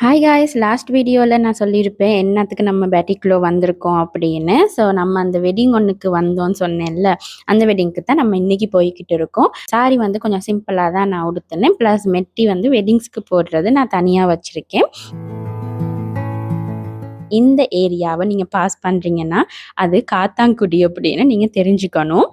Hi guys, last வீடியோவில் நான் சொல்லியிருப்பேன் என்னத்துக்கு நம்ம பேட்டிக்குள்ளே வந்திருக்கோம் அப்படின்னு. ஸோ நம்ம அந்த வெட்டிங் ஒன்றுக்கு வந்தோம்னு சொன்னேன்ல, அந்த வெட்டிங்க்கு தான் நம்ம இன்றைக்கி போய்கிட்டு இருக்கோம். சாரி வந்து கொஞ்சம் சிம்பிளாக தான் நான் உடுத்தினேன். ப்ளஸ் மெட்டி வந்து வெட்டிங்ஸ்க்கு போடுறது நான் தனியாக வச்சுருக்கேன். இந்த ஏரியாவை நீங்கள் பாஸ் பண்ணுறீங்கன்னா அது காத்தாங்குடி அப்படின்னு நீங்கள் தெரிஞ்சுக்கணும்.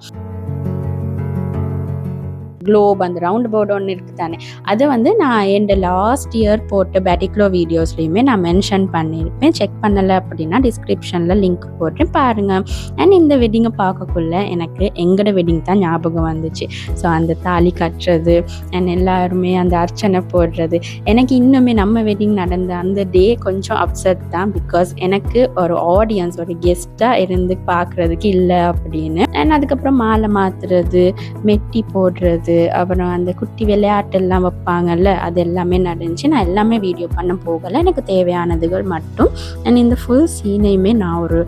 குளோப் அந்த ரவுண்ட் போர்டு ஒன்று இருக்குது தானே, அதை வந்து நான் என் லாஸ்ட் இயர் போட்ட பேட்டிக்ளோ வீடியோஸ்லையுமே நான் மென்ஷன் பண்ணியிருப்பேன். செக் பண்ணலை அப்படின்னா டிஸ்கிரிப்ஷனில் லிங்க் போட்டேன் பாருங்கள். அண்ட் இந்த வெட்டிங்கை பார்க்கக்குள்ள எனக்கு எங்களோட வெட்டிங் தான் ஞாபகம் வந்துச்சு. ஸோ அந்த தாலி கட்டுறது அண்ட் எல்லாருமே அந்த அர்ச்சனை போடுறது, எனக்கு இன்னுமே நம்ம வெட்டிங் நடந்த அந்த டே கொஞ்சம் அப்செட் தான். பிகாஸ் எனக்கு ஒரு ஆடியன்ஸ் ஒரு கெஸ்ட்டாக இருந்து பார்க்குறதுக்கு இல்லை அப்படின்னு. அண்ட் அதுக்கப்புறம் மாலை மாற்றுறது, மெட்டி போடுறது, அப்புறம் அந்த குட்டி விளையாட்டெல்லாம் வைப்பாங்கல்ல, அது எல்லாமே நடந்துச்சு. நான் எல்லாமே வீடியோ பண்ண போகலை, எனக்கு தேவையானதுகள் மட்டும். அண்ட் இந்த ஃபுல் சீனையுமே நான் ஒரு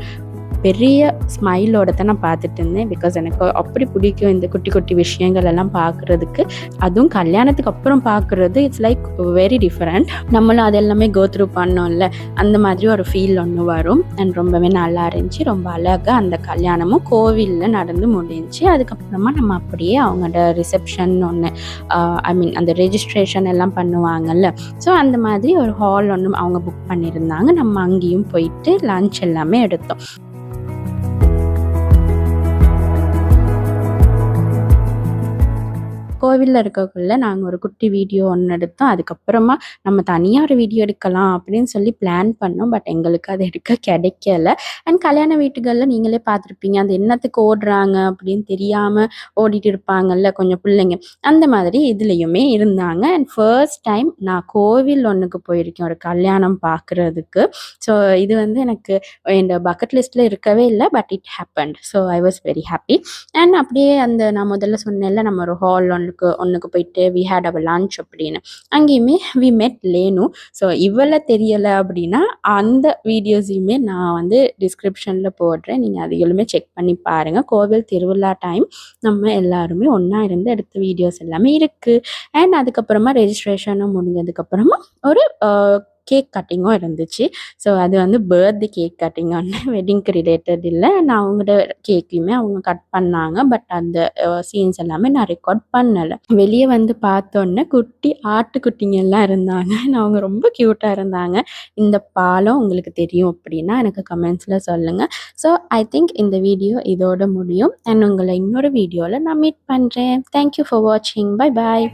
பெரிய ஸ்மைலோட தான் நான் பார்த்துட்டு இருந்தேன். பிகாஸ் எனக்கு அப்படி பிடிக்கும் இந்த குட்டி குட்டி விஷயங்கள் எல்லாம் பார்க்குறதுக்கு. அதுவும் கல்யாணத்துக்கு அப்புறம் பார்க்குறது இட்ஸ் லைக் வெரி டிஃப்ரெண்ட். நம்மளும் அது எல்லாமே கோ த்ரூ பண்ணோம்ல, அந்த மாதிரி ஒரு ஃபீல் ஒன்று வரும். அண்ட் ரொம்பவே நல்லா இருந்துச்சு. ரொம்ப அழகாக அந்த கல்யாணமும் கோவிலில் நடந்து முடிஞ்சிச்சு. அதுக்கப்புறமா நம்ம அப்படியே அவங்களோட ரிசப்ஷன் ஒன்று, ஐ மீன் அந்த ரெஜிஸ்ட்ரேஷன் எல்லாம் பண்ணுவாங்கல்ல, ஸோ அந்த மாதிரி ஒரு ஹால் ஒன்று அவங்க புக் பண்ணியிருந்தாங்க. நம்ம அங்கேயும் போயிட்டு லன்ச் எல்லாமே எடுத்தோம். கோவிலில் இருக்கக்குள்ள நாங்கள் ஒரு குட்டி வீடியோ ஒன்று எடுத்தோம். அதுக்கப்புறமா நம்ம தனியாக ஒரு வீடியோ எடுக்கலாம் அப்படின்னு சொல்லி பிளான் பண்ணோம். பட் எங்களுக்கு அது எடுக்க கிடைக்கல. அண்ட் கல்யாண வீட்டுகளில் நீங்களே பார்த்துருப்பீங்க, அது என்னத்துக்கு ஓடுறாங்க அப்படின்னு தெரியாமல் ஓடிட்டு இருப்பாங்கல்ல கொஞ்சம் பிள்ளைங்க, அந்த மாதிரி இதுலேயுமே இருந்தாங்க. அண்ட் ஃபர்ஸ்ட் டைம் நான் கோவில் ஒன்றுக்கு போயிருக்கேன் ஒரு கல்யாணம் பார்க்குறதுக்கு. ஸோ இது வந்து எனக்கு என் பக்கெட் லிஸ்ட்டில் இருக்கவே இல்லை, but it happened. So I was very happy. And அப்படியே அந்த நான் முதல்ல சொன்னேன்ல, நம்ம ஒரு ஹால் ஒன்றுக்கு போயிட்டு வி ஹேட் அவர் லன்ச் அப்படின்னு, அங்கேயுமே வி மெட் லேனு. ஸோ இவளை தெரியலை அப்படின்னா அந்த வீடியோஸையுமே நான் வந்து டிஸ்கிரிப்ஷனில் போடுறேன், நீங்கள் அதையுமே செக் பண்ணி பாருங்கள். கோவில் திருவிழா டைம் நம்ம எல்லாருமே ஒன்றா இருந்து எடுத்த வீடியோஸ் எல்லாமே இருக்குது. அண்ட் அதுக்கப்புறமா ரெஜிஸ்ட்ரேஷனும் முடிஞ்சதுக்கப்புறமா ஒரு கேக் கட்டிங்கும் இருந்துச்சு. ஸோ அது வந்து பர்த்டே கேக் கட்டிங் ஒன்று, வெட்டிங்க்கு ரிலேட்டட் இல்லை. நான் அவங்களோட கேக்கையுமே அவங்க கட் பண்ணாங்க. பட் அந்த சீன்ஸ் எல்லாமே நான் ரெக்கார்ட் பண்ணலை. வெளியே வந்து பார்த்தோன்னே குட்டி ஆட்டுக்குட்டிங்கெல்லாம் இருந்தாங்க. அவங்க ரொம்ப க்யூட்டாக இருந்தாங்க. இந்த பாலம் உங்களுக்கு தெரியும் அப்படின்னா எனக்கு கமெண்ட்ஸில் சொல்லுங்கள். ஸோ ஐ திங்க் இந்த வீடியோ இதோட முடியும். அண்ட் உங்களை இன்னொரு வீடியோவில் நான் மீட் பண்ணுறேன். தேங்க்யூ ஃபார் வாட்சிங். Bye bye.